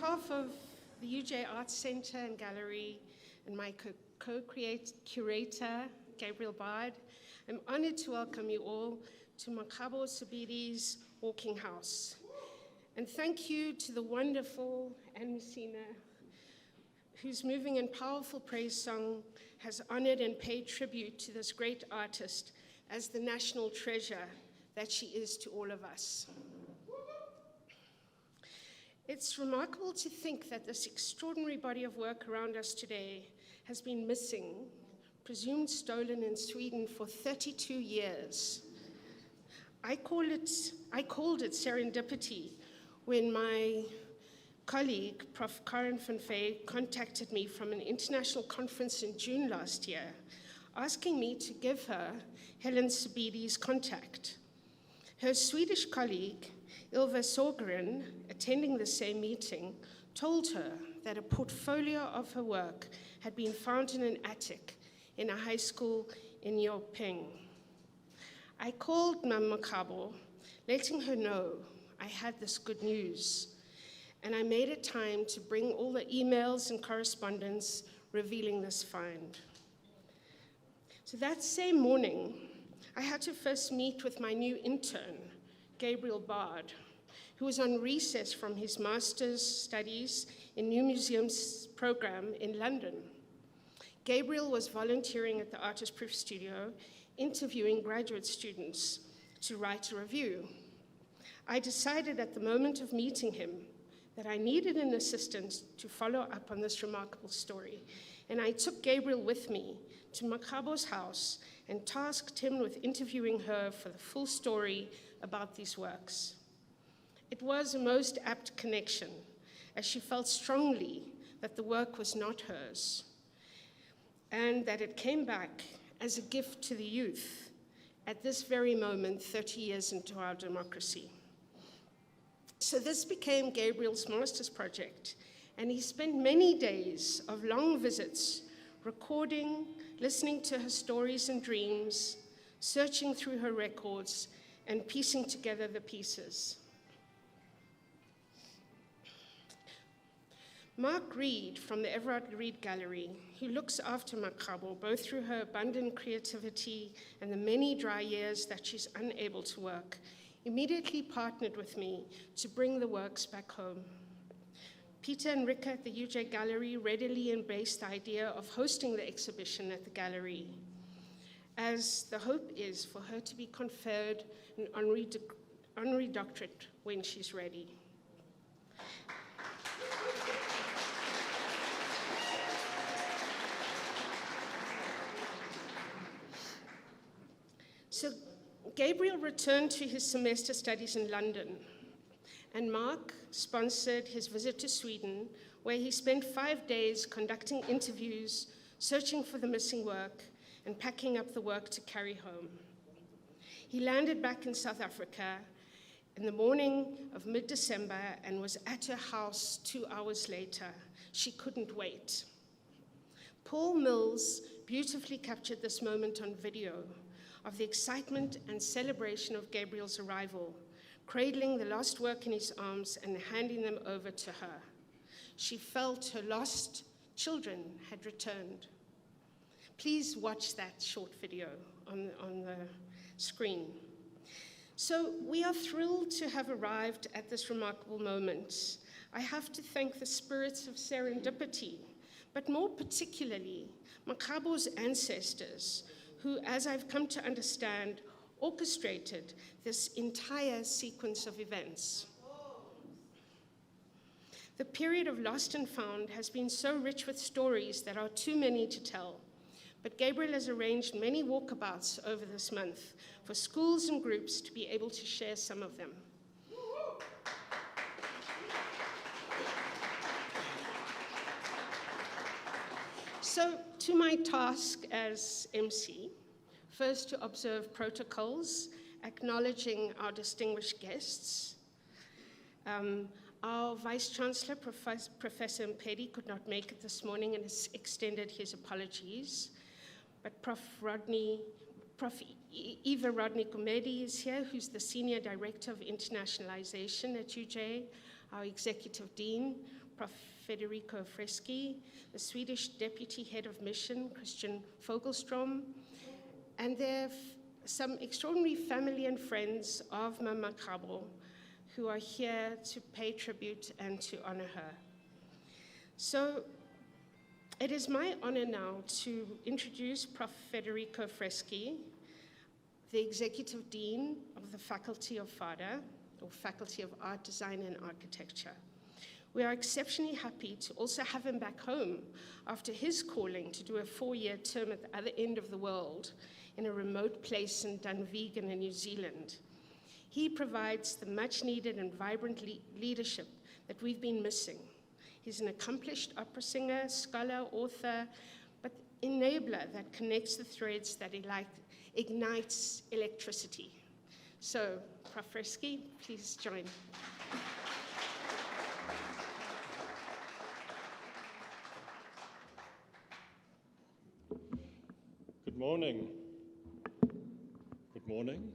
behalf of the UJ Arts Center and Gallery and my co-curator, Gabriel Bard, I'm honored to welcome you all to Mmakgabo Sebidi's Walking House. And thank you to the wonderful Anne Messina, whose moving and powerful praise song has honored and paid tribute to this great artist as the national treasure that she is to all of us. It's remarkable to think that this extraordinary body of work around us today has been missing, presumed stolen in Sweden for 32 years. I called it serendipity when my colleague, Prof. Karen van Vey, contacted me from an international conference in June last year, asking me to give her Helen Sebidi's contact. Her Swedish colleague, Ylva Sorgren, attending the same meeting, told her that a portfolio of her work had been found in an attic in a high school in Yopeng. I called Mmakgabo, letting her know I had this good news, and I made it time to bring all the emails and correspondence revealing this find. So that same morning, I had to first meet with my new intern, Gabriel Bard, who was on recess from his master's studies in New Museums program in London. Gabriel was volunteering at the Artist Proof Studio, interviewing graduate students to write a review. I decided at the moment of meeting him that I needed an assistant to follow up on this remarkable story, and I took Gabriel with me to Mmakgabo's house and tasked him with interviewing her for the full story about these works. It was a most apt connection, as she felt strongly that the work was not hers, and that it came back as a gift to the youth at this very moment, 30 years into our democracy. So this became Gabriel's master's project, and he spent many days of long visits recording, listening to her stories and dreams, searching through her records, and piecing together the pieces. Mark Reed from the Everard Reed Gallery, who looks after Mmakgabo both through her abundant creativity and the many dry years that she's unable to work, immediately partnered with me to bring the works back home. Peter and Rika at the UJ Gallery readily embraced the idea of hosting the exhibition at the gallery, as the hope is for her to be conferred an honorary doctorate when she's ready. So Gabriel returned to his semester studies in London, and Mark sponsored his visit to Sweden, where he spent 5 days conducting interviews, searching for the missing work, and packing up the work to carry home. He landed back in South Africa in the morning of mid-December and was at her house 2 hours later. She couldn't wait. Paul Mills beautifully captured this moment on video of the excitement and celebration of Gabriel's arrival, cradling the lost work in his arms and handing them over to her. She felt her lost children had returned. Please watch that short video on the screen. So we are thrilled to have arrived at this remarkable moment. I have to thank the spirits of serendipity, but more particularly, Mmakgabo's ancestors, who, as I've come to understand, orchestrated this entire sequence of events. The period of lost and found has been so rich with stories that are too many to tell, but Gabriel has arranged many walkabouts over this month for schools and groups to be able to share some of them. So, to my task as MC, first to observe protocols, acknowledging our distinguished guests. Our Vice Chancellor, Professor Mpedi, could not make it this morning and has extended his apologies. But Prof. Eva Rodney Gumedi is here, who's the Senior Director of Internationalization at UJ, our Executive Dean, Prof. Federico Fresy, the Swedish Deputy Head of Mission, Christian Fogelstrom, and there are some extraordinary family and friends of Mmakgabo who are here to pay tribute and to honor her. So it is my honor now to introduce Prof. Federico Fresy, the Executive Dean of the Faculty of FADA, or Faculty of Art, Design and Architecture. We are exceptionally happy to also have him back home after his calling to do a 4-year term at the other end of the world in a remote place in Dunvegan in New Zealand. He provides the much needed and vibrant leadership that we've been missing. He's an accomplished opera singer, scholar, author, but enabler that connects the threads that ignites electricity. So, Prof. Fresy, please join. Good morning. Good morning.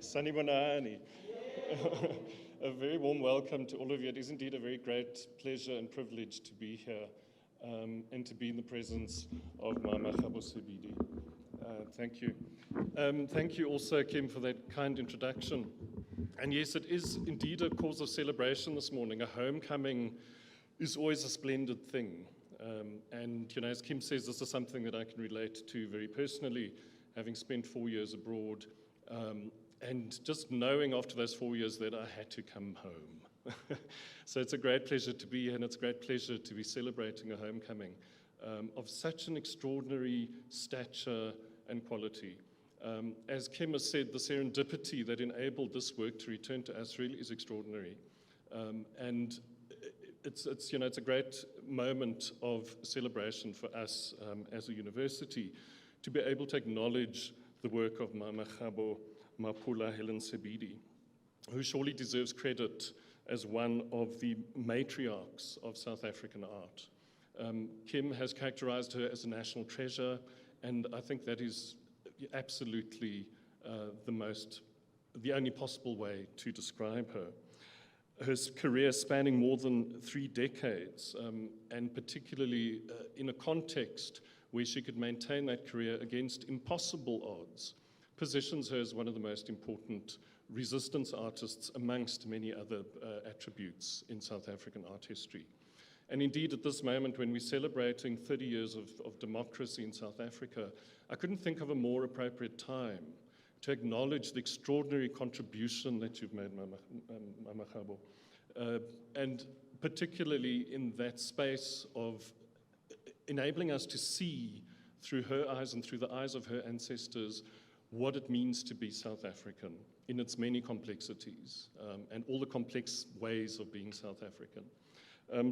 Sanibonani. A very warm welcome to all of you. It is indeed a very great pleasure and privilege to be here and to be in the presence of Mmakgabo Sebidi. Thank you. Thank you also, Kim, for that kind introduction. And yes, it is indeed a cause of celebration this morning. A homecoming is always a splendid thing. And, you know, as Kim says, this is something that I can relate to very personally, having spent 4 years abroad, and just knowing after those 4 years that I had to come home. So it's a great pleasure to be here, and it's a great pleasure to be celebrating a homecoming of such an extraordinary stature and quality. As Kim has said, the serendipity that enabled this work to return to us really is extraordinary. And it's a great moment of celebration for us as a university to be able to acknowledge the work of Mmakgabo Helen Sebidi, who surely deserves credit as one of the matriarchs of South African art. Kim has characterized her as a national treasure, and I think that is absolutely the only possible way to describe her. Her career spanning more than 3 decades, and particularly in a context where she could maintain that career against impossible odds, positions her as one of the most important resistance artists amongst many other attributes in South African art history. And indeed, at this moment, when we're celebrating 30 years of democracy in South Africa, I couldn't think of a more appropriate time to acknowledge the extraordinary contribution that you've made, Mmakgabo, and particularly in that space of enabling us to see through her eyes and through the eyes of her ancestors what it means to be South African in its many complexities and all the complex ways of being South African.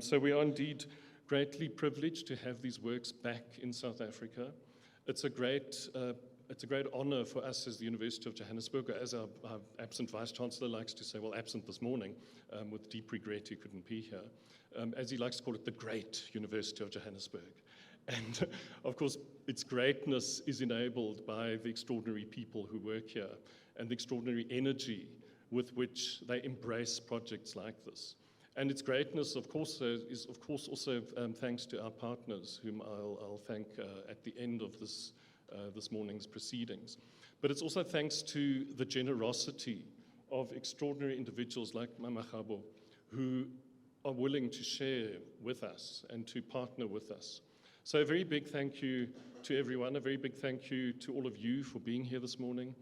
So we are indeed greatly privileged to have these works back in South Africa. It's a great honor for us as the University of Johannesburg, as our absent Vice-Chancellor likes to say, well, absent this morning, with deep regret he couldn't be here, as he likes to call it, the great University of Johannesburg. And of course, its greatness is enabled by the extraordinary people who work here and the extraordinary energy with which they embrace projects like this. And its greatness, of course, is also thanks to our partners, whom I'll thank at the end of this morning's proceedings. But it's also thanks to the generosity of extraordinary individuals like Mmakgabo, who are willing to share with us and to partner with us. So a very big thank you to everyone, a very big thank you to all of you for being here this morning,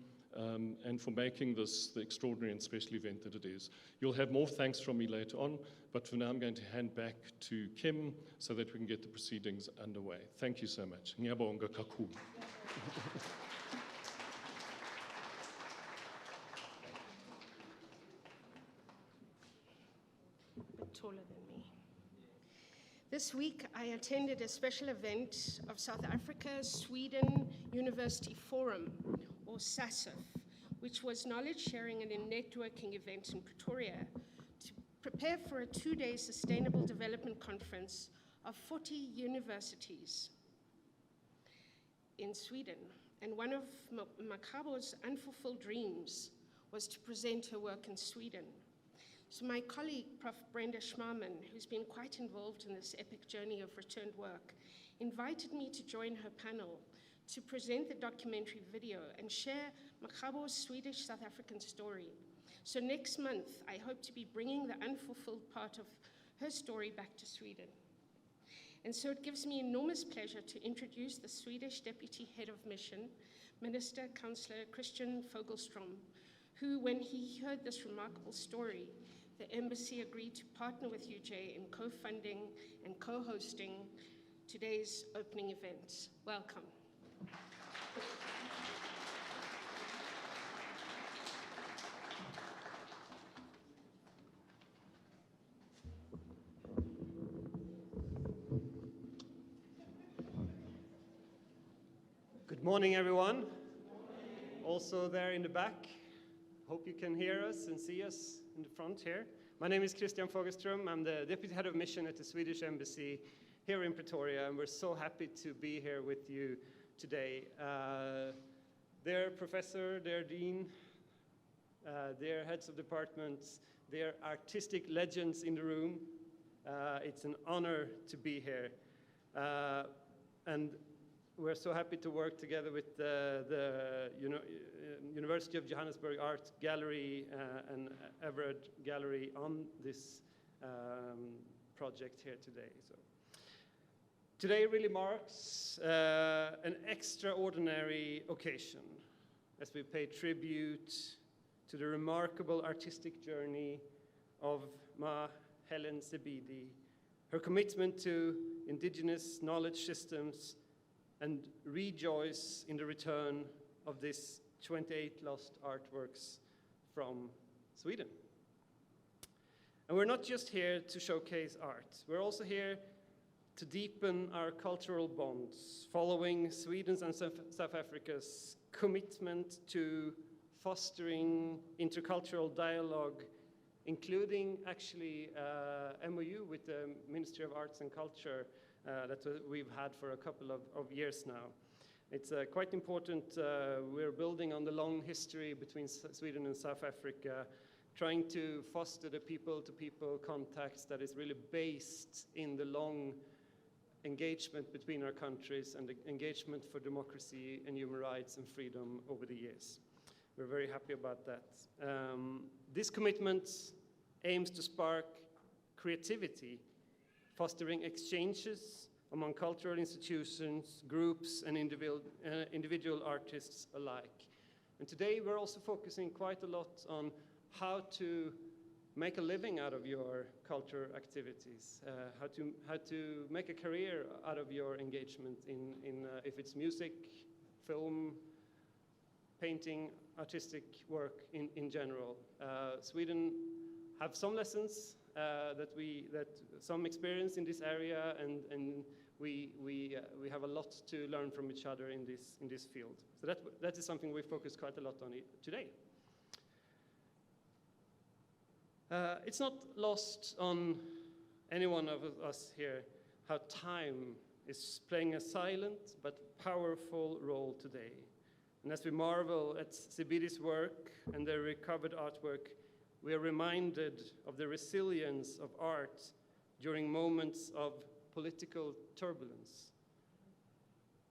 and for making this the extraordinary and special event that it is. You'll have more thanks from me later on, but for now I'm going to hand back to Kim so that we can get the proceedings underway. Thank you so much. Ngiyabonga kakhulu. A bit taller than me. This week I attended a special event of South Africa-Sweden University Forum, or SASIF, which was knowledge sharing and a networking event in Pretoria to prepare for a 2-day sustainable development conference of 40 universities in Sweden. And one of Mmakgabo's unfulfilled dreams was to present her work in Sweden. So my colleague, Prof. Brenda Schmarman, who's been quite involved in this epic journey of returned work, invited me to join her panel to present the documentary video and share Mmakgabo's Swedish South African story. So next month, I hope to be bringing the unfulfilled part of her story back to Sweden. And so it gives me enormous pleasure to introduce the Swedish Deputy Head of Mission, Minister Councillor Christian Fogelstrom, who, when he heard this remarkable story, the embassy agreed to partner with UJ in co-funding and co-hosting today's opening event. Welcome. Good morning, everyone. Also there in the back. Hope you can hear us and see us in the front here. My name is Christian Fogelström. I'm the Deputy Head of Mission at the Swedish Embassy here in Pretoria, and we're so happy to be here with you today. Their professor, their dean, their heads of departments, their artistic legends in the room. It's an honor to be here. And we're so happy to work together with the University of Johannesburg Art Gallery and Everett Gallery on this project here today. So today really marks an extraordinary occasion as we pay tribute to the remarkable artistic journey of Mmakgabo Helen Sebidi, her commitment to indigenous knowledge systems, and rejoice in the return of these 28 lost artworks from Sweden. And we're not just here to showcase art. We're also here to deepen our cultural bonds, following Sweden's and South Africa's commitment to fostering intercultural dialogue, including actually MOU with the Ministry of Arts and Culture that we've had for a couple of years now. It's quite important. We're building on the long history between Sweden and South Africa, trying to foster the people-to-people contacts that is really based in the long engagement between our countries and the engagement for democracy and human rights and freedom over the years. We're very happy about that. This commitment aims to spark creativity, fostering exchanges among cultural institutions, groups, and individual artists alike. And today we're also focusing quite a lot on how to make a living out of your culture activities, how to make a career out of your engagement in if it's music, film, painting, artistic work in general. Sweden have some lessons that some experience in this area, and we have a lot to learn from each other in this field. So that is something we focus quite a lot on today. It's not lost on any one of us here how time is playing a silent but powerful role today. And as we marvel at Sebidi's work and their recovered artwork, we are reminded of the resilience of art during moments of political turbulence.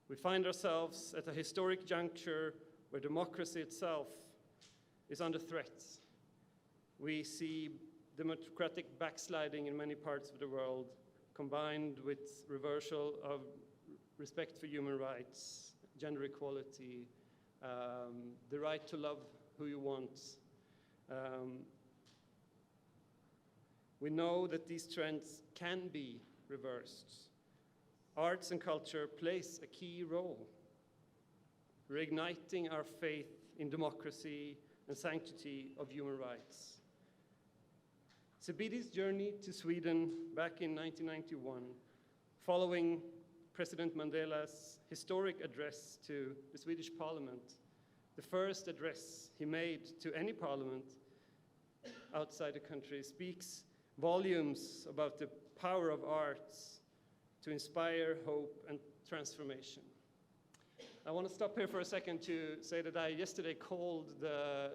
We find ourselves at a historic juncture where democracy itself is under threat. We see democratic backsliding in many parts of the world, combined with reversal of respect for human rights, gender equality, the right to love who you want. We know that these trends can be reversed. Arts and culture plays a key role, reigniting our faith in democracy and sanctity of human rights. Sebidi's journey to Sweden back in 1991, following President Mandela's historic address to the Swedish Parliament, the first address he made to any parliament outside the country, speaks volumes about the power of arts to inspire hope and transformation. I want to stop here for a second to say that I yesterday called the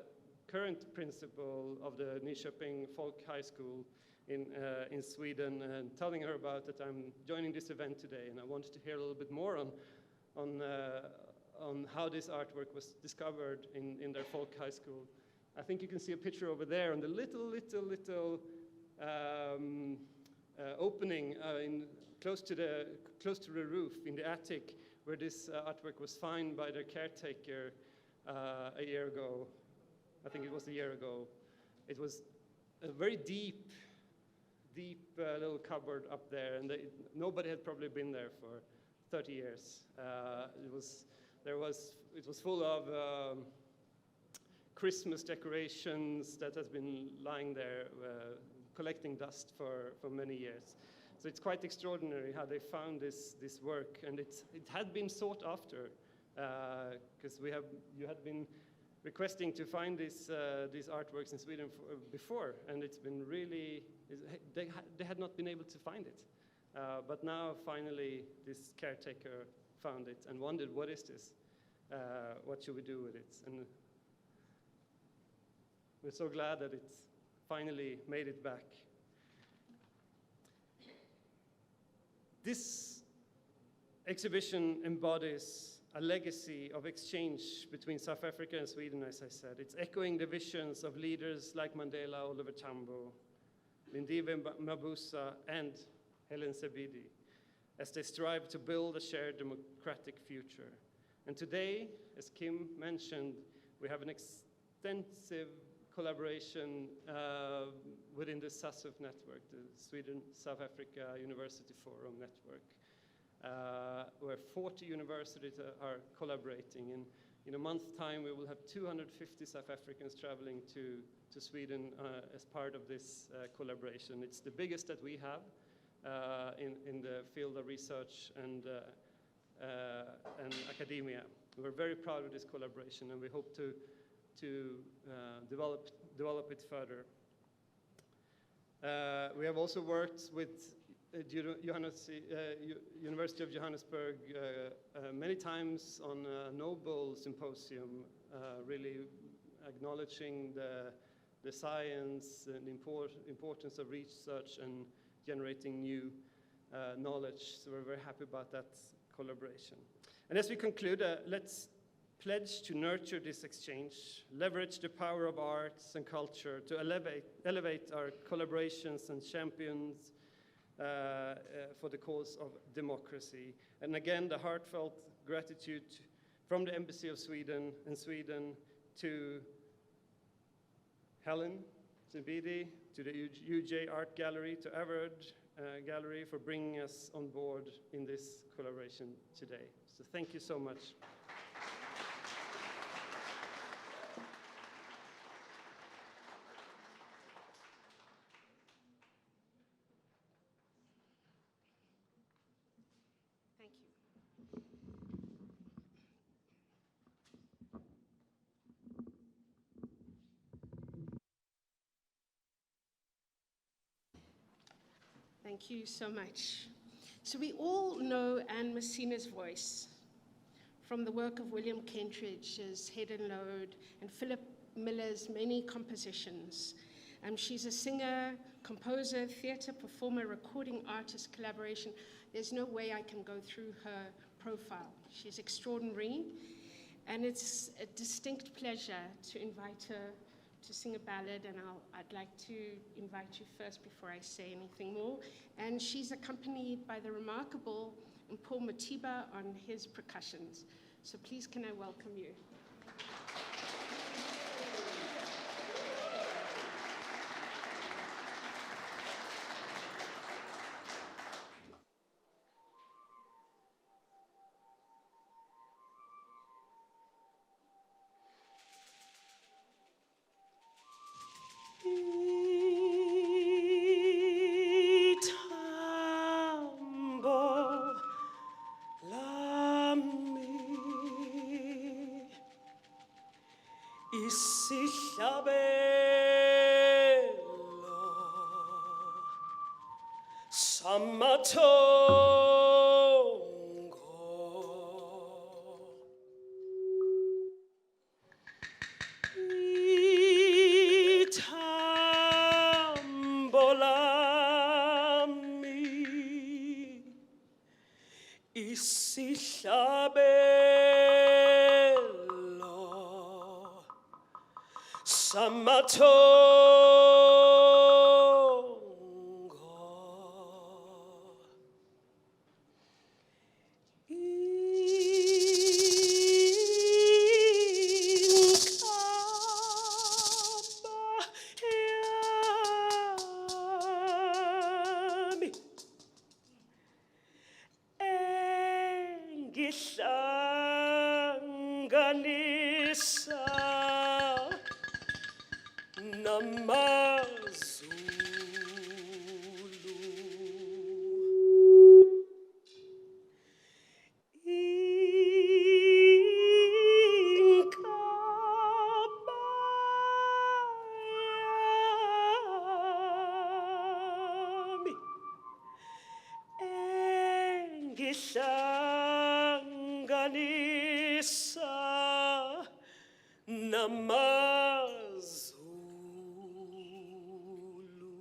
current principal of the Nyköping Folk High School in Sweden, and telling her about that I'm joining this event today, and I wanted to hear a little bit more on how this artwork was discovered in their folk high school. I think you can see a picture over there on the little opening close to the roof in the attic, where this artwork was found by their caretaker a year ago. I think it was a year ago. It was a very deep little cupboard up there, and nobody had probably been there for 30 years. It was full of Christmas decorations that has been lying there, collecting dust for many years. So it's quite extraordinary how they found this work, and it had been sought after, because you had been requesting to find these artworks in Sweden before, and it's been really, they had not been able to find it. But now finally this caretaker found it and wondered, what is this? What should we do with it? And we're so glad that it's finally made it back. This exhibition embodies a legacy of exchange between South Africa and Sweden, as I said. It's echoing the visions of leaders like Mandela, Oliver Tambo, Lindiwe Mabuza, and Helen Sebidi, as they strive to build a shared democratic future. And today, as Kim mentioned, we have an extensive collaboration within the SASUF network, the Sweden-South Africa University Forum network, where 40 universities are collaborating. And in a month's time, we will have 250 South Africans traveling to Sweden as part of this collaboration. It's the biggest that we have in the field of research and academia. We're very proud of this collaboration, and we hope to develop it further. We have also worked with University of Johannesburg many times on a Nobel Symposium, really acknowledging the science and importance of research and generating new knowledge. So we're very happy about that collaboration. And as we conclude, let's pledge to nurture this exchange, leverage the power of arts and culture to elevate our collaborations and champions for the cause of democracy. And again, the heartfelt gratitude from the Embassy of Sweden to Helen Sebidi, to the UJ Art Gallery, to Everard Gallery for bringing us on board in this collaboration today. So thank you so much. Thank you. Thank you so much. So we all know Anne Messina's voice from the work of William Kentridge's Head and Load and Philip Miller's many compositions. She's a singer, composer, theater performer, recording artist, collaboration. There's no way I can go through her profile. She's extraordinary, and it's a distinct pleasure to invite her to sing a ballad, and I'd like to invite you first before I say anything more. And she's accompanied by the remarkable Paul Matiba on his percussions. So please, can I welcome you? Samatongo Isabelo Samatongo Inkaba yami engihlanganisa namaZulu Inkaba yami engihlanganisa namaZulu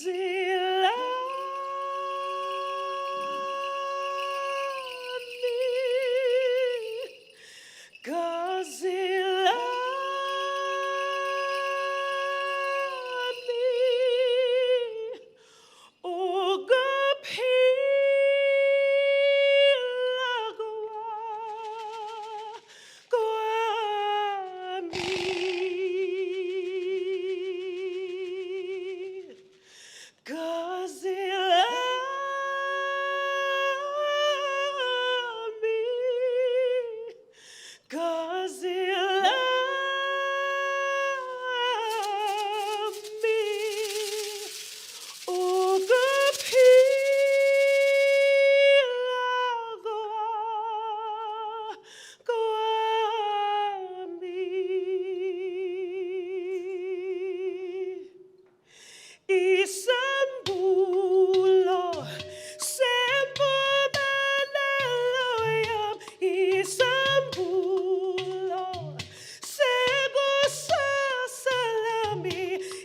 Gazilani ukuphila kwami Isambulo sempumelelo yami, isambulo sekusasa lami,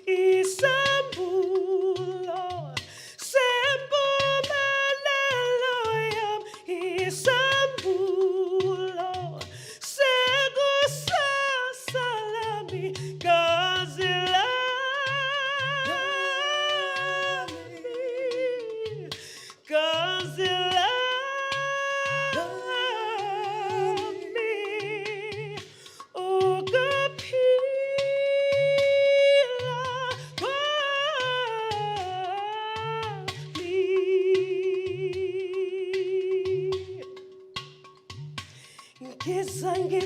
isambulo sempumelelo yami, isambulo sekusasa lami, Gazilani ukuphila kwami ngizange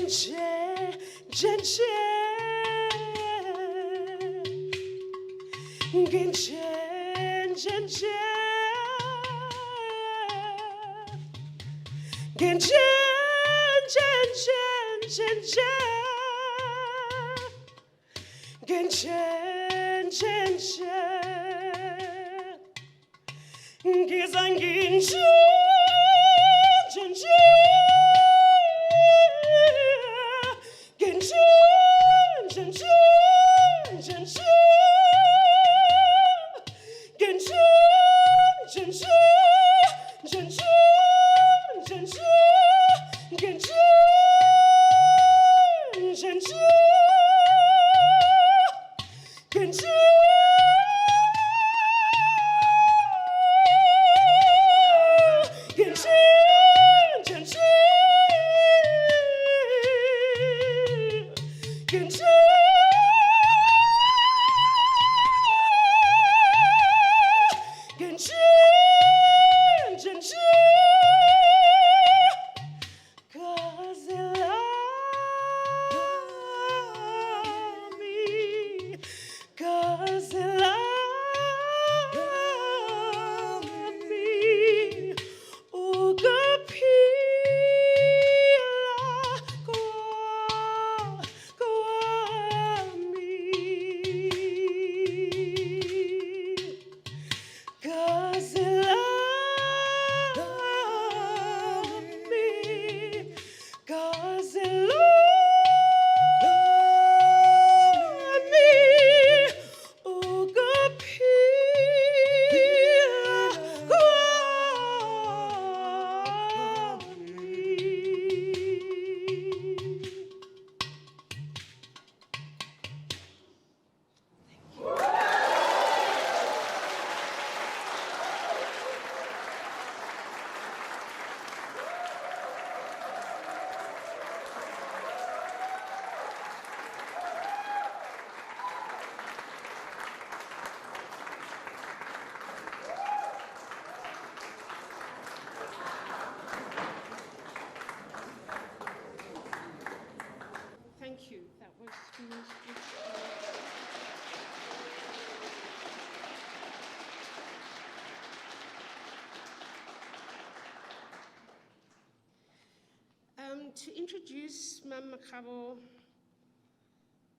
To introduce Mmakgabo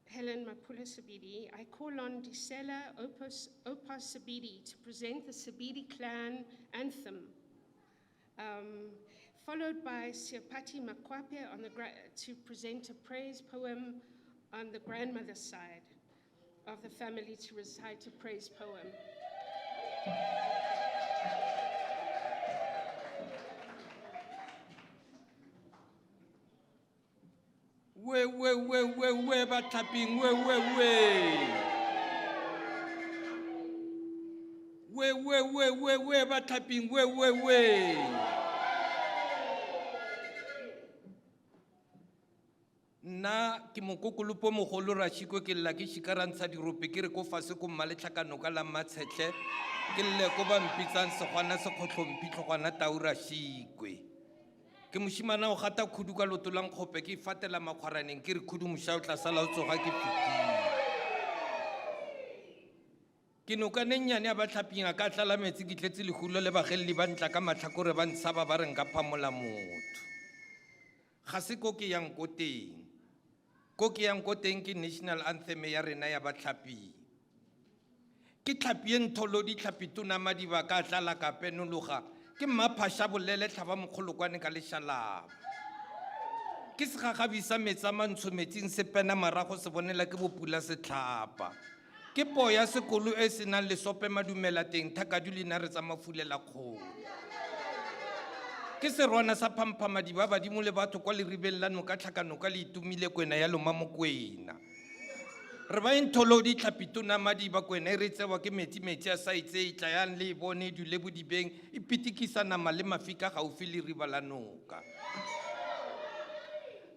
Helen Sebidi, I call on Disela Opa Sebidi to present the Sebidi clan anthem, followed by Siapati Makwape to present a praise poem on the grandmother's side of the family to recite a praise poem. We ba tapping we ba tapping we. Nna ke mokokolopo mogolo Rashiko ke lla ke shikarantsha dirope ke re ko fase ko mmaletlhakano ka la matshetlhe ke lle ko ba mpitsang segwana se khotlomphi tlhogwana taura shikwe ke moshimana o gata khudu ka lotolang khope ke fatela makgwaraneng ke re khudu mosha o tla sala o tsoga ke fitile ke noka nenyane a batlhaping ka tlala metsi ke tletse lehulo le bagelli ba ntla ka matlhakore ba ntshaba ba reng ka phamola motho ga se ko ke yang ko teng ko ke yang ko teng ke national anthem ya rena ya batlhapi ke tlhapi Ntlo di tlhapi tona madiba ka tlala ka penologa ke mmaphasha bolele tlhaba mokgolokwane ka leshalaba ke segagabisa metsa mantsho metsing se pena marago se bonela ke bopula se tlhapa ke poya sekolo e se nang le sope madumela teng thakadulina re tsa mafulela kgolo ke serwana sa phamphama diba badimo le batho kwa leribeng la noka tlhakanoka le itumile kwena ya loma mokwena re ba Ntlo di tlhapitona madiba kwena e re tsewa ke metsi a saitse e tlayang le e bone e dule bodibeng e pitikisa nama le mafika gaufi le riba la noka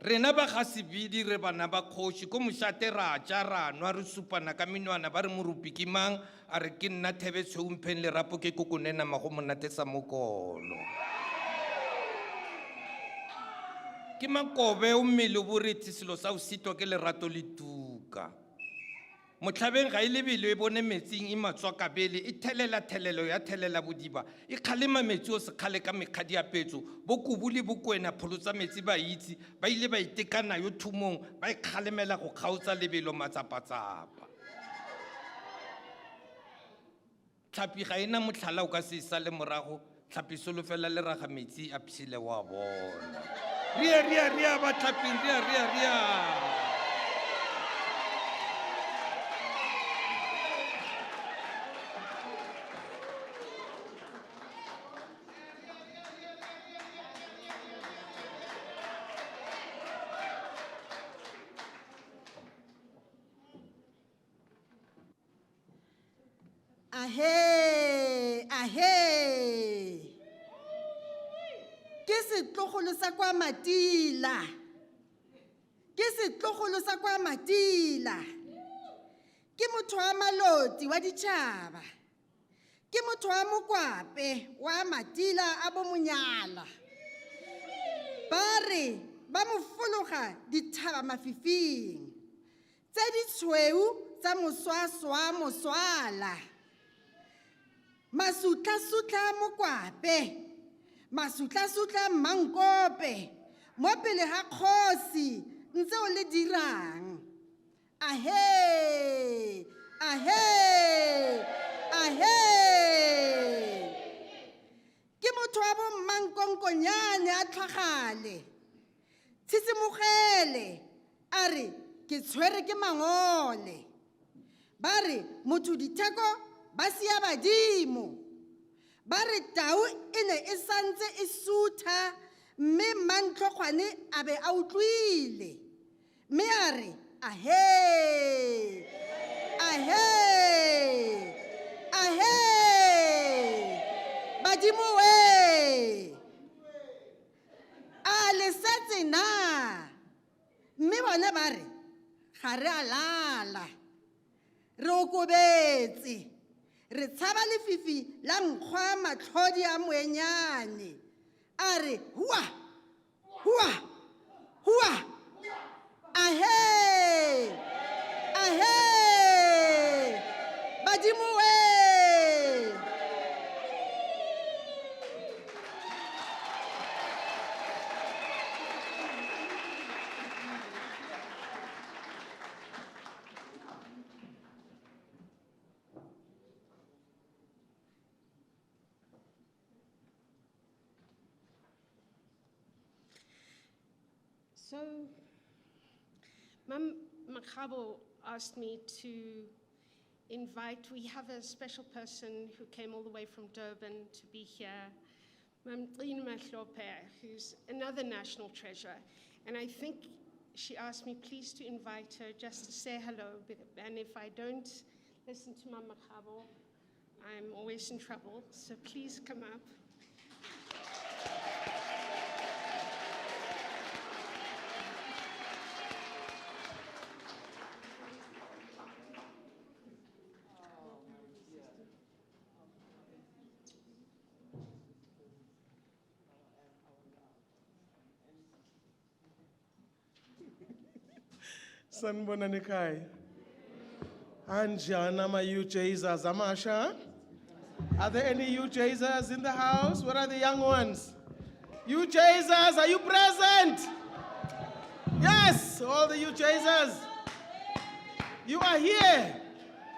rena ba ga Sebidi re bana ba kgoši ko mošate ra tša ra nwa re supana ka menwana ba re morupi ke mang a re ke nna Thebetšhoumpheng lerapo ke kokonena mago monate sa mokolo ke makobe o mmele o borethe selo sa o sitwa ke lerato le tuka motlhabeng ga e lebelo e bone metsing e matswakabele e thelela thelelo ya thelela bodiba e kgalema metsi o sekgale ka mekgadi ya petso bokubu le bokwena pholo tsa metsi ba itse ba ile ba itekana yo thumong ba e kgalemela go kgaotsa lebelo matsapatsapa tlhapi ga ena motlhala o ka se sa le morago tlhapi solofela le raga metsi a phile wa bona ria ba tlhaping ria Ahe ke setlogolo sa kwa Matila ke motho wa Maloti wa ditšhaba ke motho wa Mokwape wa Matila a bomonyala ba re ba mo fologa dithaba mafifing tse ditshweu tsa moswaswa masutla Mokwape masutla Mmankope mo pele ga kgosi ntse o le dirang ahe ke motho wa bo Mmankonkonyane a tlhagale tshitsimogele a re ke tshwere ke mangole ba re motho ditheko ba sia badimo ba re tau e ne e santse e sutha mme Mmantlhokgwane a be a utlwile mme a re ahe badimo we a le setse na mme bona ba re ga re a lala re okobetse re tshaba lefifi la nkgwa matlhodi a moenyane a re hua ahe badimo we So, Mmakgabo asked me to invite, we have a special person who came all the way from Durban to be here, Ntlo, who's another national treasure. And I think she asked me please to invite her just to say hello. And if I don't listen to Mmakgabo, I'm always in trouble. So please come up. Sanibonani ekhaya. Anjani ama-UJzers amasha? Are there any UJzers in the house? Where are the young ones? UJzers, are you present? Yes, all the UJzers. You are here.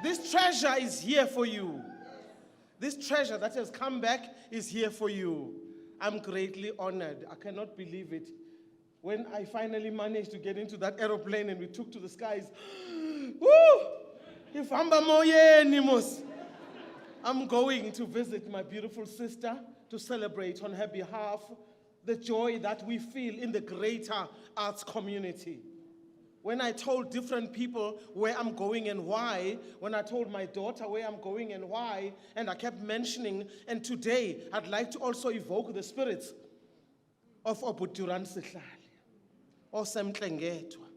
This treasure is here for you. This treasure that has come back is here for you. I'm greatly honored. I cannot believe it. When I finally managed to get into that aeroplane and we took to the skies, woo! If I'm going to visit my beautiful sister to celebrate on her behalf the joy that we feel in the greater arts community. When I told different people where I'm going and why, when I told my daughter where I'm going and why, and I kept mentioning, and today I'd like to also evoke the spirits of Obuduran Sihlali, or Semtlengetwa,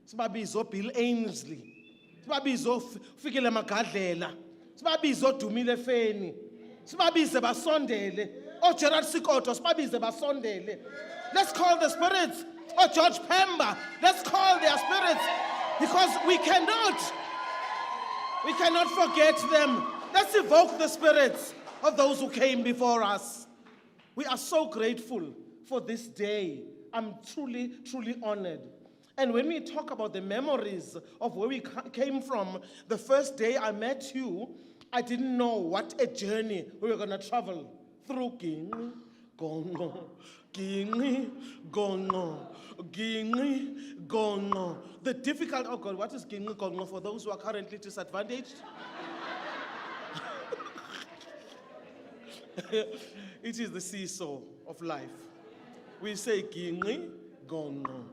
sibabizo Bill Ainsley, sibabizo Fikile Magadlela, sibabizo Dumile Feni, sibabize basondele, or Gerard Sikoto, sibabize basondele. Let's call the spirits. Oh, George Pemba, let's call their spirits, because we cannot forget them. Let's evoke the spirits of those who came before us. We are so grateful for this day. I'm truly, truly honored. And when we talk about the memories of where we came from, the first day I met you, I didn't know what a journey we were going to travel through. Gingi, Gongo, Gingi, Gongo. Gingi, Gongo. The difficult, oh God, what is Gingi, Gongo for those who are currently disadvantaged? It is the seesaw of life. We say Gingi, Gongo.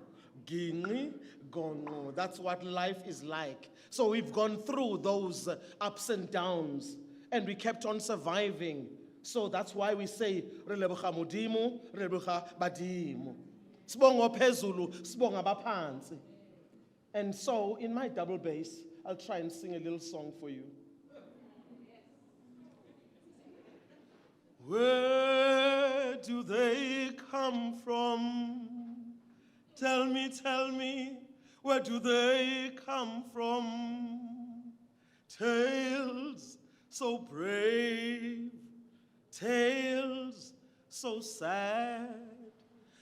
Gingi, Gongo. That's what life is like. So we've gone through those ups and downs, and we kept on surviving. So that's why we say, Releboga Modimo, Releboga Badimo. Sibonga phezulu, sibonga baphansi. And so, in my double bass, I'll try and sing a little song for you. Where do they come from? Tell me, where do they come from? Tales so brave, tales so sad.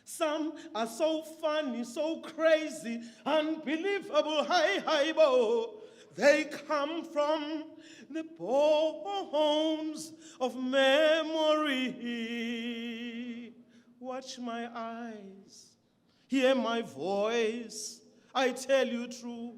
Some are so funny, so crazy, unbelievable, hi-bo. They come from the bones of memory. Watch my eyes, hear my voice, I tell you true.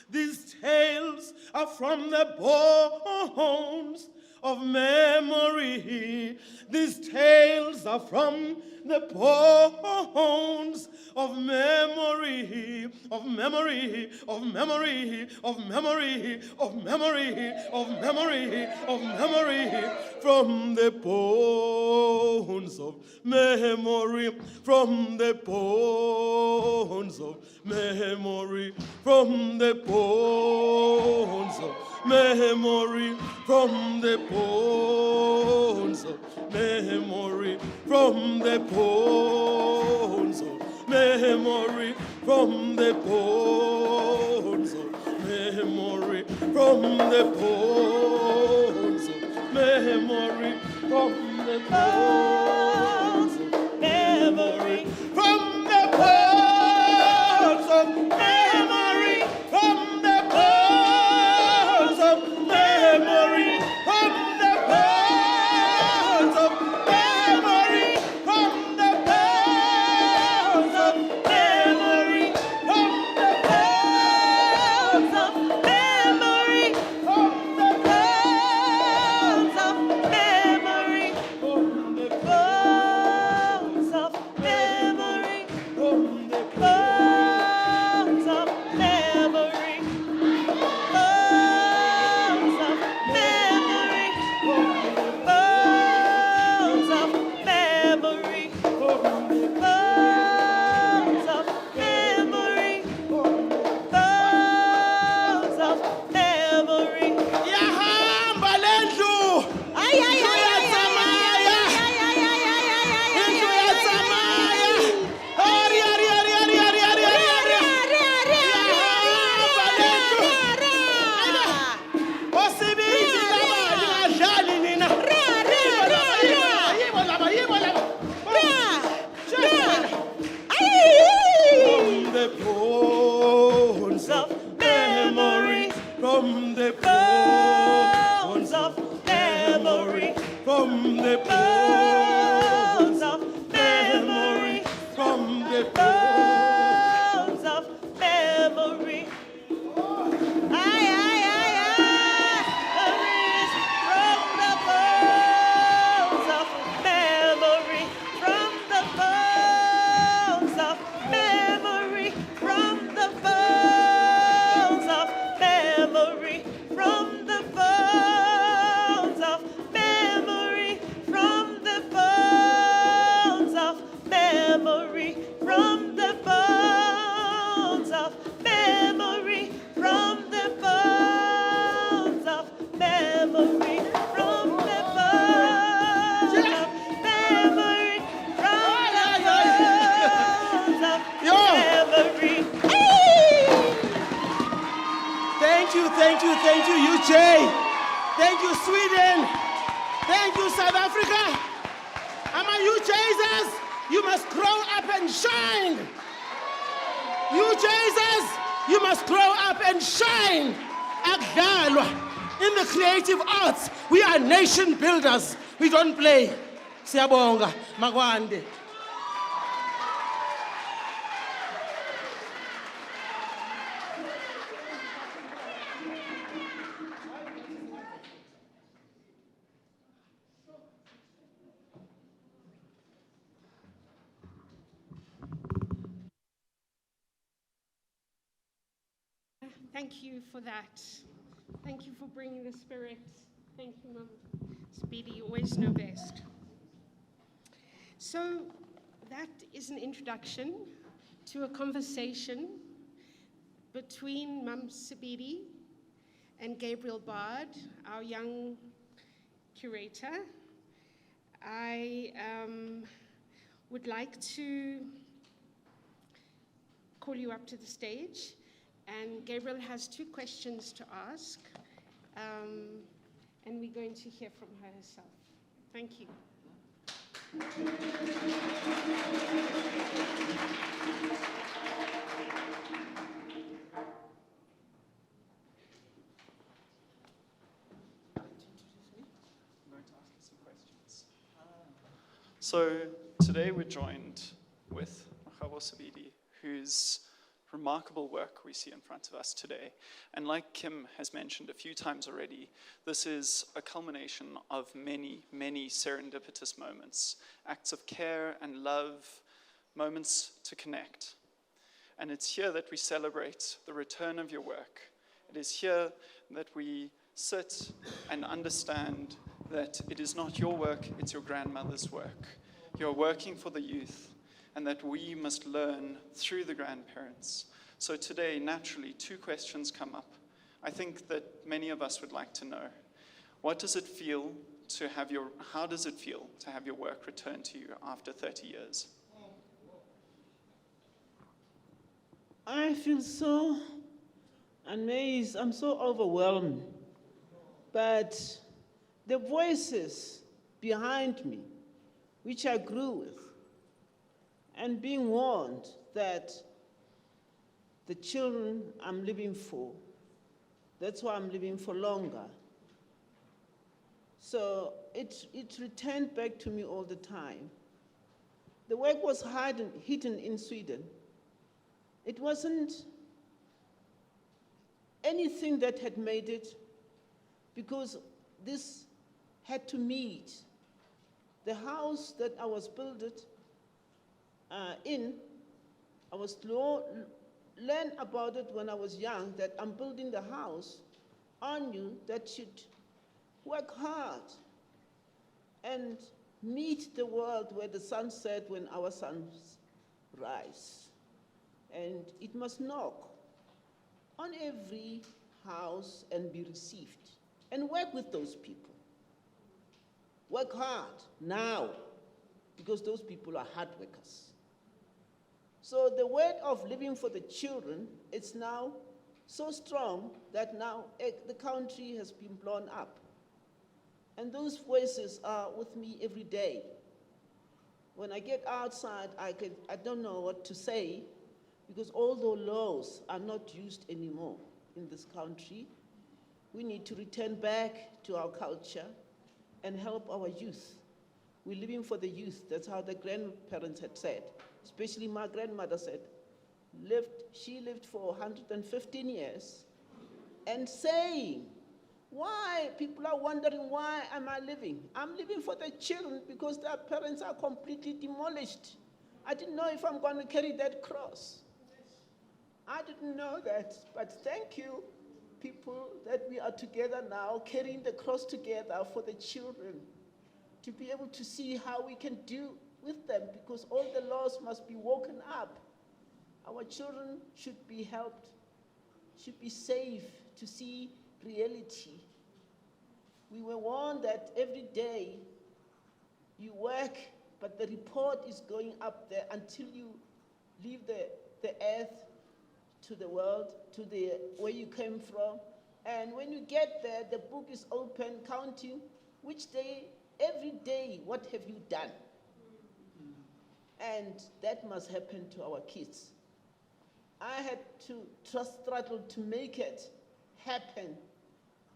These tales are from the bones of memory. These tales are from the bones of memory, of memory, of memory, of memory, of memory, of memory, of memory, from the bones of memory, from the bones of memory, from the bones of memory, from the bones of memory, from the bones of memory, from the bones of memory, from the bones of memory, from the bones of memory, from the bones of memory, from the bones of memory, from the bones of memory, from the bones of memory. UK. Thank you, Sweden. Thank you, South Africa. Ama you, Jesus, you must grow up and shine. You, Jesus, you must grow up and shine. Akudlalwa. In the creative arts, we are nation builders. We don't play. Siyabonga, Makwande. Thank you for that. Thank you for bringing the spirit. Thank you, Mum. Speedy, you always know best. So that is an introduction to a conversation between Mum Sebidi and Gabriel Bard, our young curator. I would like to call you up to the stage. And Gabriel has 2 questions to ask, and we're going to hear from her herself. Thank you. So today we're joined with Mmakgabo Sebidi, whose remarkable work we see in front of us today. And like Kim has mentioned a few times already, this is a culmination of many, many serendipitous moments, acts of care and love, moments to connect. And it's here that we celebrate the return of your work. It is here that we sit and understand that it is not your work, it's your grandmother's work. You're working for the youth, and that we must learn through the grandparents. So today, naturally, 2 questions come up. I think that many of us would like to know, how does it feel to have your work returned to you after 30 years? I feel so amazed. I'm so overwhelmed. But the voices behind me, which I grew with, and being warned that the children I'm living for, that's why I'm living for longer. So it returned back to me all the time. The work was hidden in Sweden. It wasn't anything that had made it, because this had to meet the house that I was built in. I was learn about it when I was young, that I'm building the house on you that should work hard and meet the world where the sun set when our suns rise. And it must knock on every house and be received. And work with those people. Work hard now, because those people are hard workers. So the word of living for the children, it's now so strong that now the country has been blown up. And those voices are with me every day. When I get outside, I don't know what to say, because although laws are not used anymore in this country, we need to return back to our culture and help our youth. We're living for the youth. That's how the grandparents had said. Especially my grandmother said, she lived for 115 years, and saying, why? People are wondering, why am I living? I'm living for the children because their parents are completely demolished. I didn't know if I'm going to carry that cross. I didn't know that, but thank you, people, that we are together now, carrying the cross together for the children, to be able to see how we can do with them, because all the laws must be woken up. Our children should be helped, should be safe to see reality. We were warned that every day you work, but the report is going up there until you leave the earth to the world, to where you came from, And when you get there, the book is open, counting which day, every day, what have you done? And that must happen to our kids. I had to struggle to make it happen.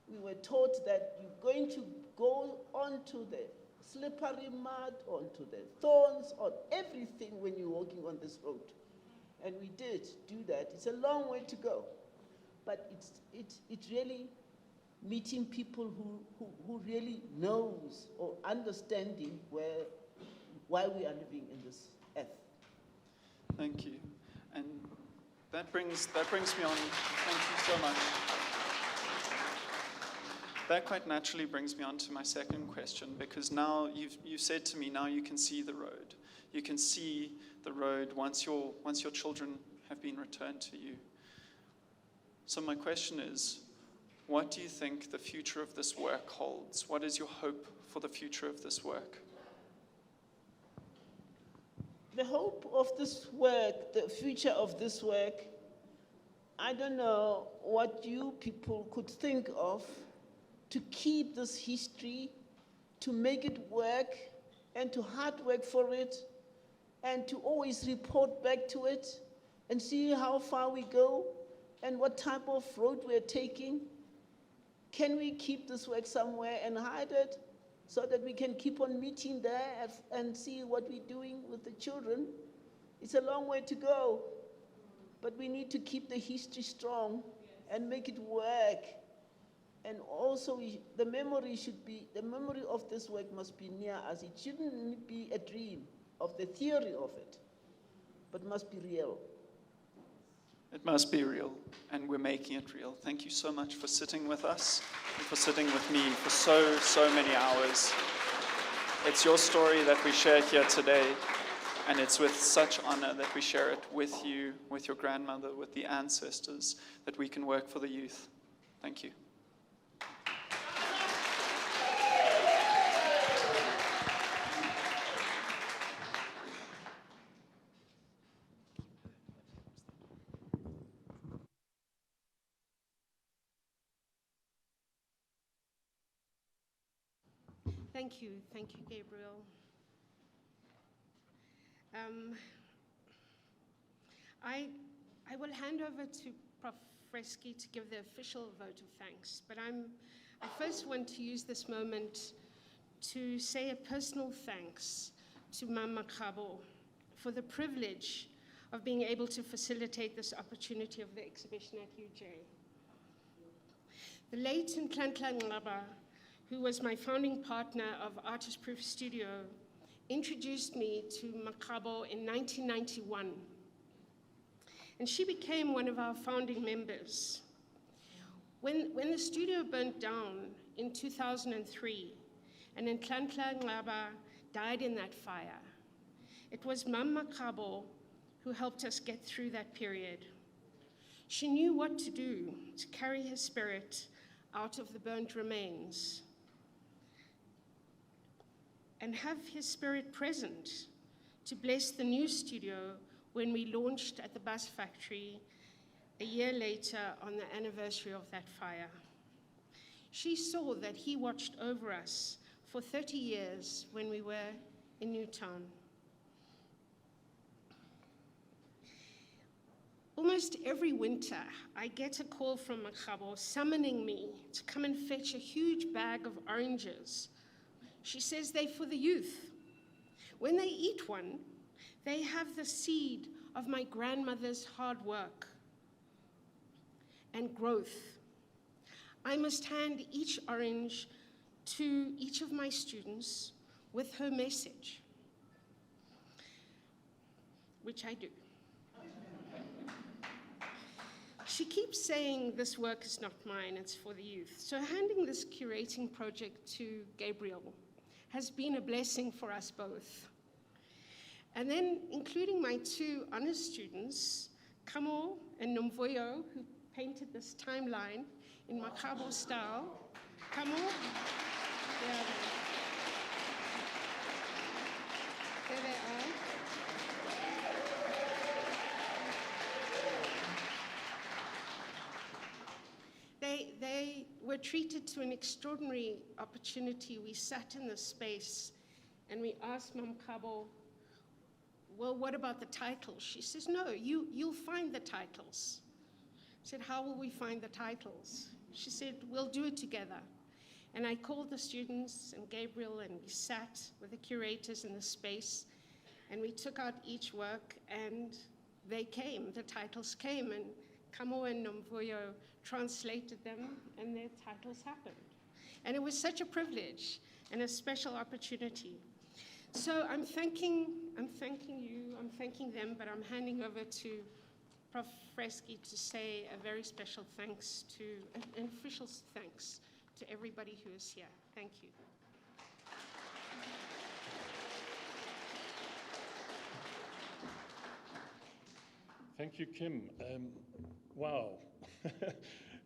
We were taught that you're going to go onto the slippery mud, onto the thorns, on everything when you're walking on this road. And we did do that. It's a long way to go. But it's really meeting people who really knows or understanding why we are living in this earth. Thank you. And that brings me on, thank you so much. That quite naturally brings me on to my second question, because now you've said to me, now you can see the road. You can see the road once your children have been returned to you. So my question is, what do you think the future of this work holds? What is your hope for the future of this work? The hope of this work, the future of this work, I don't know what you people could think of to keep this history, to make it work, and to hard work for it, and to always report back to it, and see how far we go, and what type of road we're taking. Can we keep this work somewhere and hide it so that we can keep on meeting there and see what we're doing with the children? It's a long way to go, but we need to keep the history strong and make it work. And also, the memory of this work must be near us. It shouldn't be a dream of the theory of it, but must be real. It must be real, and we're making it real. Thank you so much for sitting with us and for sitting with me for so many hours. It's your story that we share here today, and it's with such honor that we share it with you, with your grandmother, with the ancestors, that we can work for the youth. Thank you. Thank you, Gabriel. I will hand over to Prof. Fresy to give the official vote of thanks, but I first want to use this moment to say a personal thanks to Mmakgabo for the privilege of being able to facilitate this opportunity of the exhibition at UJ. The late Ntlo, who was my founding partner of Artist Proof Studio, introduced me to Mmakgabo in 1991. And she became one of our founding members. When the studio burnt down in 2003, and Ntlo died in that fire, it was Mmakgabo who helped us get through that period. She knew what to do to carry his spirit out of the burnt remains and have his spirit present to bless the new studio when we launched at the bus factory a year later on the anniversary of that fire. She saw that he watched over us for 30 years when we were in Newtown. Almost every winter, I get a call from Mmakgabo summoning me to come and fetch a huge bag of oranges. She says they're for the youth. When they eat one, they have the seed of my grandmother's hard work and growth. I must hand each orange to each of my students with her message, which I do. She keeps saying this work is not mine, it's for the youth. So handing this curating project to Gabriel has been a blessing for us both. And then including my two honor students, Kamo and Nomvoyo, who painted this timeline in Mmakgabo style. Kamo, yeah. There they are. They treated to an extraordinary opportunity. We sat in this space and we asked Mmakgabo, well, what about the titles? She says, no, you'll find the titles. I said, how will we find the titles? She said, we'll do it together. And I called the students and Gabriel, and we sat with the curators in the space, and we took out each work, and they came, the titles came, and Kamo and Nomvuyo translated them, and their titles happened. And it was such a privilege and a special opportunity. So I'm thanking you, I'm thanking them, but I'm handing over to Prof. Fresy to say a very special thanks to, an official thanks to everybody who is here. Thank you. Thank you, Kim. Wow.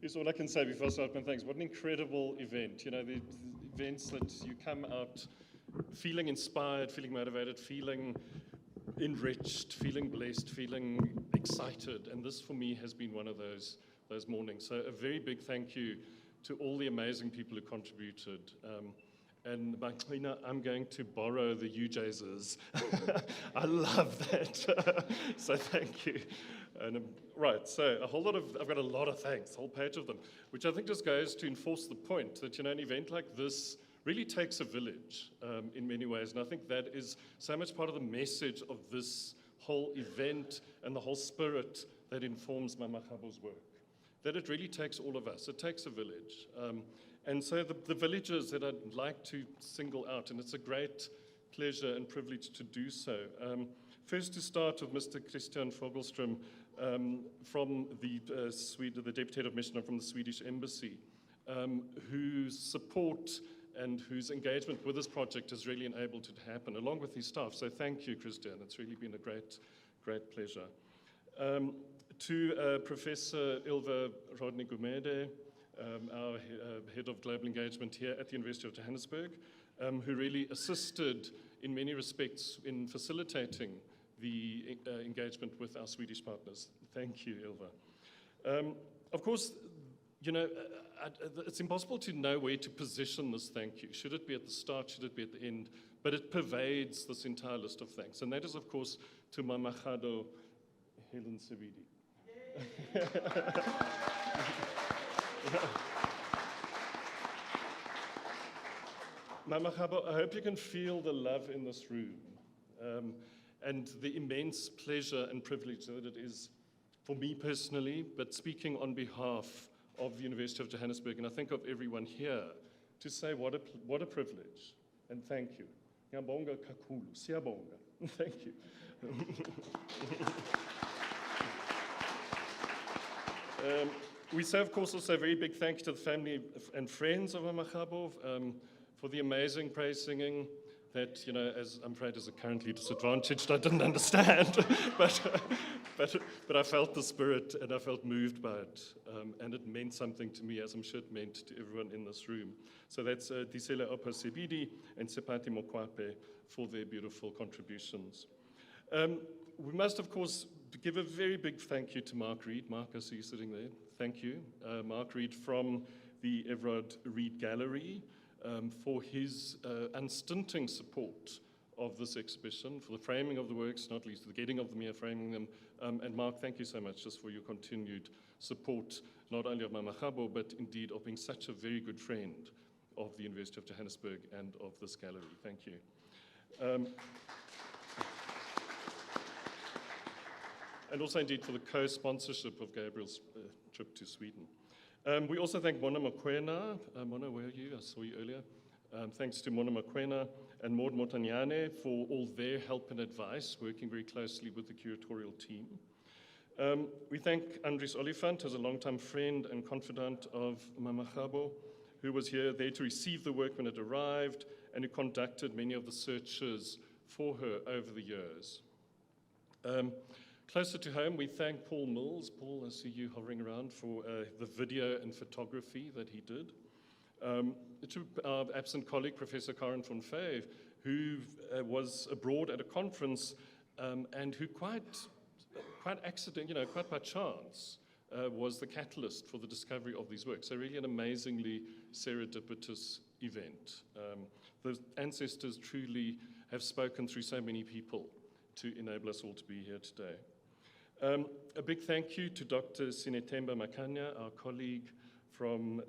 Here's all I can say before I start my thanks. What an incredible event. You know, the events that you come out feeling inspired, feeling motivated, feeling enriched, feeling blessed, feeling excited. And this, for me, has been one of those mornings. So a very big thank you to all the amazing people who contributed. And Maqina, I'm going to borrow the UJs. I love that. So thank you. And, right, so I've got a lot of thanks, a whole page of them, which I think just goes to enforce the point that, you know, an event like this really takes a village in many ways. And I think that is so much part of the message of this whole event and the whole spirit that informs Mmakgabo's work. That it really takes all of us. It takes a village. And so the villages that I'd like to single out, and it's a great pleasure and privilege to do so. First to start with Mr. Christian Fogelström from the Deputy Head of Mission from the Swedish Embassy, whose support and whose engagement with this project has really enabled it to happen, along with his staff. So thank you, Christian. It's really been a great pleasure. To Professor Ilva Rodney-Gumede, our Head of Global Engagement here at the University of Johannesburg, who really assisted in many respects in facilitating the engagement with our Swedish partners. Thank you, Ilva. Of course, you know, it's impossible to know where to position this thank you. Should it be at the start? Should it be at the end? But it pervades this entire list of thanks. And that is, of course, to Mmakgabo Helen Sebidi. Mmakgabo, I hope you can feel the love in this room and the immense pleasure and privilege that it is for me personally, but speaking on behalf of the University of Johannesburg, and I think of everyone here, to say what a privilege, and thank you. Ngiyabonga kakhulu, siyabonga. Thank you. We say, of course, also a very big thank you to the family and friends of Mmakgabo for the amazing praise singing that, you know, as I'm afraid as a currently disadvantaged, I didn't understand, but I felt the spirit and I felt moved by it, and it meant something to me, as I'm sure it meant to everyone in this room. So that's Disela Opa Sebidi and Sepati Mokwape for their beautiful contributions. We must, of course, give a very big thank you to Mark Reed. Mark, I see you sitting there. Thank you. Mark Reed from the Everard Reed Gallery for his unstinting support of this exhibition, for the framing of the works, not least the getting of them here, framing them. And Mark, thank you so much just for your continued support, not only of Mmakgabo, but indeed of being such a very good friend of the University of Johannesburg and of this gallery. Thank you. And also indeed for the co-sponsorship of Gabriel's trip to Sweden. We also thank Mona Mokoena. Mona, where are you? I saw you earlier. Thanks to Mona Mokoena and Maud Motanyane for all their help and advice, working very closely with the curatorial team. We thank Andries Olifant as a longtime friend and confidant of Mmakgabo, who was there to receive the work when it arrived and who conducted many of the searches for her over the years. Closer to home, we thank Paul Mills. Paul, I see you hovering around for the video and photography that he did. To our absent colleague, Professor Karen van Vee, who was abroad at a conference and who quite accident, quite by chance, was the catalyst for the discovery of these works. So really an amazingly serendipitous event. The ancestors truly have spoken through so many people to enable us all to be here today. A big thank you to Dr. Sinetemba Makanya, our colleague from,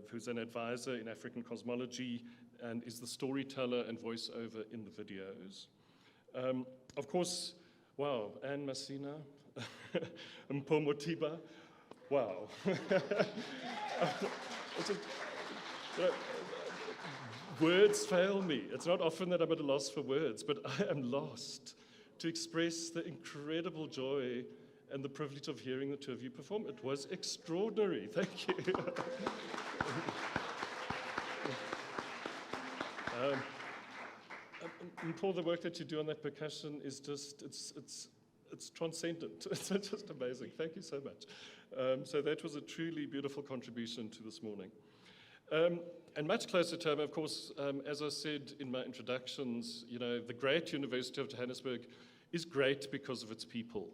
who's an advisor in African cosmology and is the storyteller and voiceover in the videos. Of course, wow, Anne Masina, Mpomotiba, wow. Words fail me. It's not often that I'm at a loss for words, but I am lost to express the incredible joy and the privilege of hearing the two of you perform. It was extraordinary. Thank you. Paul, the work that you do on that percussion is just, it's transcendent. It's just amazing. Thank you so much. So that was a truly beautiful contribution to this morning. And much closer to home, of course, as I said in my introductions, you know, the great University of Johannesburg is great because of its people.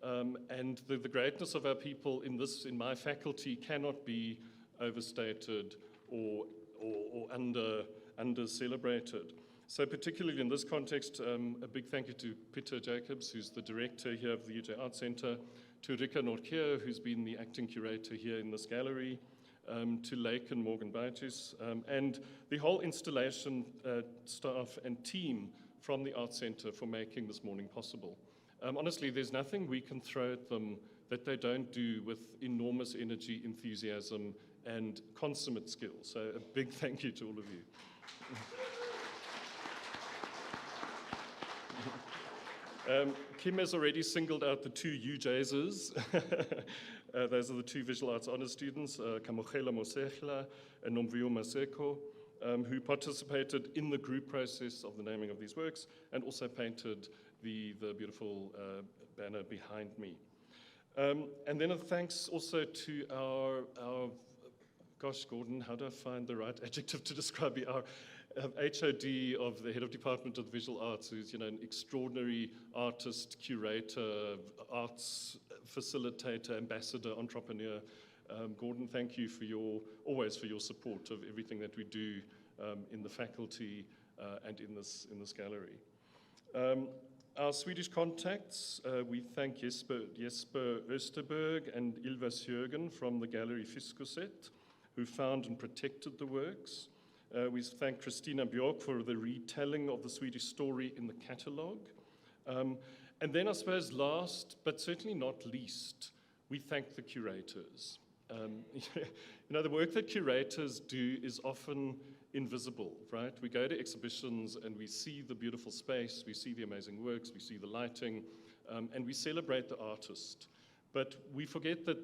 And the greatness of our people in my faculty cannot be overstated or under-celebrated. So particularly in this context, a big thank you to Peter Jacobs, who's the director here of the UJ Arts Centre, to Rika Norkier, who's been the acting curator here in this gallery, to Lake and Morgan Baitis, and the whole installation staff and team from the Arts Centre for making this morning possible. Honestly, there's nothing we can throw at them that they don't do with enormous energy, enthusiasm, and consummate skill. So a big thank you to all of you. Kim has already singled out the two UJs. Those are the two visual arts honors students, Kamogela Mosehla and Nomvio Maseko, who participated in the group process of the naming of these works and also painted the beautiful banner behind me. And then a thanks also to our gosh, Gordon, how do I find the right adjective to describe you? Our HOD of the head of Department of the Visual Arts, who's, you know, an extraordinary artist, curator, arts facilitator, ambassador, entrepreneur. Gordon, thank you for always for your support of everything that we do in the faculty and in this gallery. Our Swedish contacts, we thank Jesper Österberg and Ylva Sjögren from the Gallery Fiskuset, who found and protected the works. We thank Christina Björk for the retelling of the Swedish story in the catalogue. And then I suppose last, but certainly not least, we thank the curators. You know, the work that curators do is often invisible, right? We go to exhibitions and we see the beautiful space, we see the amazing works, we see the lighting, and we celebrate the artist. But we forget that,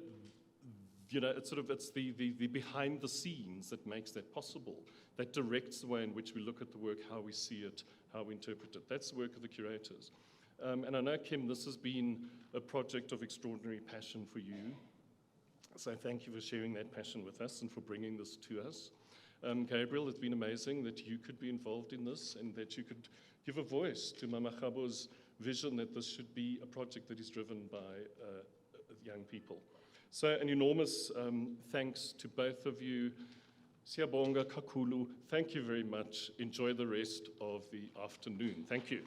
you know, it's the behind the scenes that makes that possible, that directs the way in which we look at the work, how we see it, how we interpret it. That's the work of the curators. And I know, Kim, this has been a project of extraordinary passion for you. So thank you for sharing that passion with us and for bringing this to us. Gabriel, it's been amazing that you could be involved in this and that you could give a voice to Mmakgabo's vision that this should be a project that is driven by young people. So an enormous thanks to both of you. Siyabonga kakhulu. Thank you very much. Enjoy the rest of the afternoon. Thank you.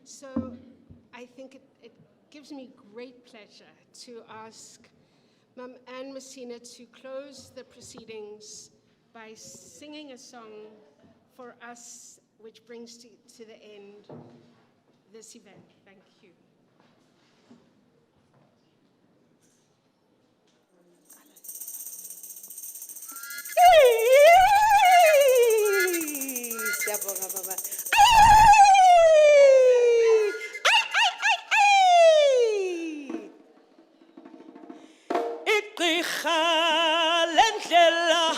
So I think it gives me great pleasure to ask Mam Anne Messina to close the proceedings by singing a song for us, which brings to the end this event. Thank you. Igqirha lendlela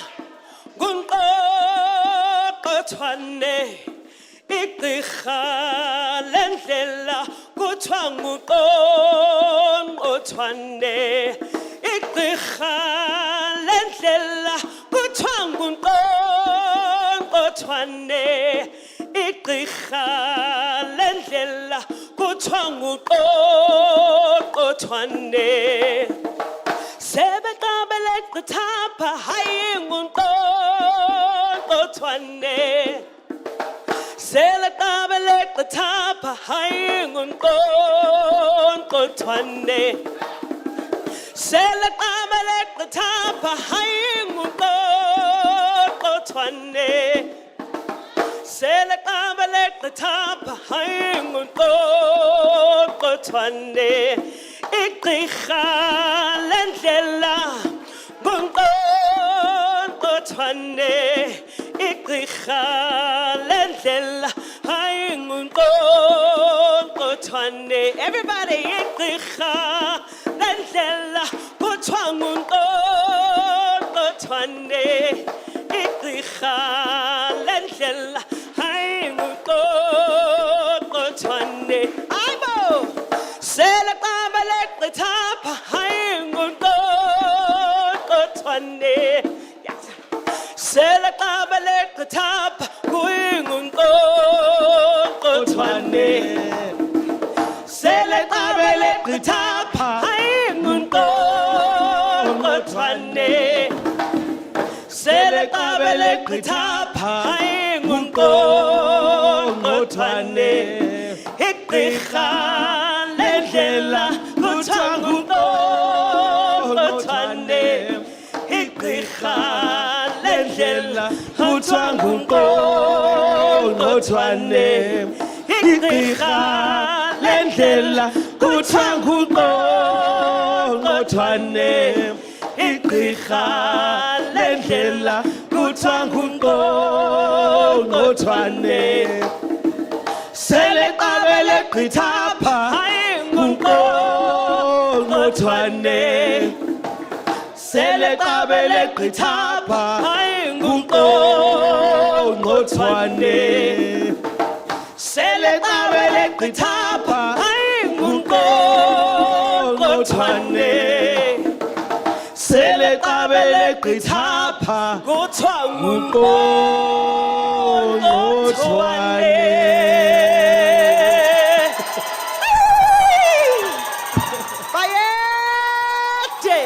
lendlela kuthiwa nguNkonkqothwane igqirha lendlela kuthiwa nguNkonkqothwane sebeqabele gqithapha hayi nguNkonkqothwane seleqabele gqithapha hayi nguNkonkqothwane seleqabele gqithapha hayi nguNkonkqothwane seleqabele gqithapha hayi nguNkonkqothwane igqirha lendlela nguNkonkqothwane igqirha lendlela hayi nguNkonkqothwane everybody igqirha lendlela kuthiwa nguNkonkqothwane igqirha lendlela hayi nguNkonkqothwane ayibo seleqabele gqithapha hayi nguNkonkqothwane seleqabele gqithapha kuyi nguNkonkqothwane seleqabele gqithapha hayi nguNkonkqothwane seleqabele gqithapha hayi nguNkonkqothwane igqirha lendlela kuthiwa nguNkonkqothwane igqirha lendlela kuthiwa nguNkonkqothwane igqirha lendlela kuthiwa nguNkonkqothwane igqirha lendlela kuthiwa nguNkonkqothwane seleqabele gqithapha hayi nguNkonkqothwane seleqabele gqithapha hayi nguNkonkqothwane seleqabele gqithapha hayi nguNkonkqothwane seleqabele gqithapha kuthiwa nguNkonkqothwane bayede